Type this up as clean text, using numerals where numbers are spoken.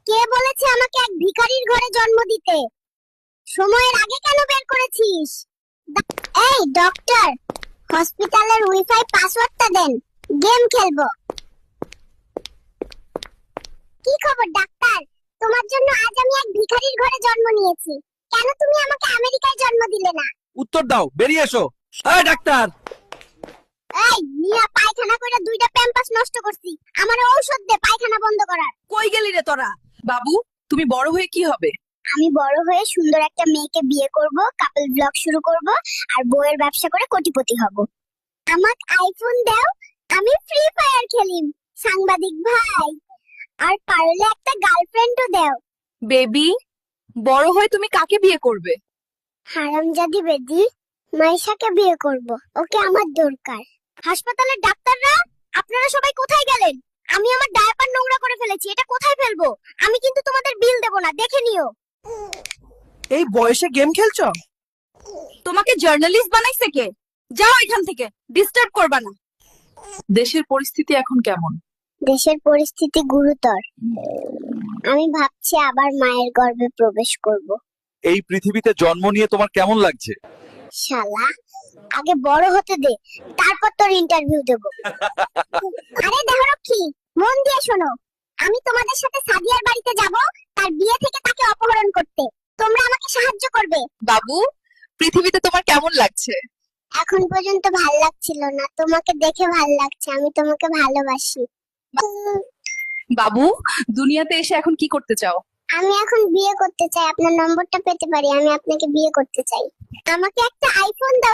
কে বলেছে আমাকে এক ভিখারির ঘরে জন্ম দিতে? সময়ের আগে কেন বের করেছিস? এই ডক্টর, হসপিটালের ওয়াইফাই পাসওয়ার্ডটা দেন, গেম খেলবো। কি খবর ডাক্তার? তোমার জন্য আজ আমি এক ভিখারির ঘরে জন্ম নিয়েছি। কেন তুমি আমাকে আমেরিকায় জন্ম দিলে না? উত্তর দাও, বেরিয়ে এসো। এই ডাক্তার, এই মিয়া, পায়খানা কইরা দুইটা প্যাম্পাস নষ্ট করছি। আমারে ঔষধ দে পায়খানা বন্ধ করার। কই গেলি রে তোরা? বাবু, তুমি বড় হয়ে কি হবে? আমি বড় হয়ে সুন্দর একটা মেয়েকে বিয়ে করব, কাপল ব্লগ শুরু করব, আর বইয়ের ব্যবসা করে কোটিপতি হব। আমাকে আইফোন দাও, আমি ফ্রি ফায়ার খেলিম। সাংবাদিক ভাই, আর পারলে একটা গার্লফ্রেন্ডও দাও। বেবি, বড় হয়ে তুমি কাকে বিয়ে করবে? হারামজাদি বেদি, মাইশাকে বিয়ে করব, ওকে আমার দরকার। হাসপাতালের ডাক্তাররা, আপনারা সবাই কোথায় গেলেন? আমি আমার ডায়াপার নোংরা করে ফেলেছি, এটা কোথায় ফেলবো? আমি কিন্তু তোমাদের বিল দেব না, দেখে নিও। এই বয়সে গেম খেলছো? তোমাকে জার্নালিস্ট বানাইছে কে? যাও এখান থেকে, ডিস্টার্ব করবা না। দেশের পরিস্থিতি এখন কেমন? দেশের পরিস্থিতি গুরুতর। আমি ভাবছি আবার মায়ের গর্ভে প্রবেশ করব। এই পৃথিবীতে জন্ম নিয়ে তোমার কেমন লাগছে? শালা, আগে বড় হতে দে, তারপর তোর ইন্টারভিউ দেব। আরে দেহরক্ষী, মন দিয়ে শোনো। আমি তোমাদের সাথে সাদিয়ার বাড়িতে যাব, তার বিয়ে থেকে তাকে অপহরণ করতে। তোমরা আমাকে সাহায্য করবে। বাবু, পৃথিবীতে তোমার কেমন লাগছে? এখন পর্যন্ত ভাল লাগছিল না, তোমাকে দেখে ভাল লাগছে। আমি তোমাকে ভালোবাসি। বাবু, দুনিয়াতে এসে এখন কি করতে চাও? আমি এখন বিয়ে করতে চাই। আপনার নম্বরটা পেতে পারি? আমি আপনাকে বিয়ে করতে চাই। আমাকে একটা আইফোন দাও।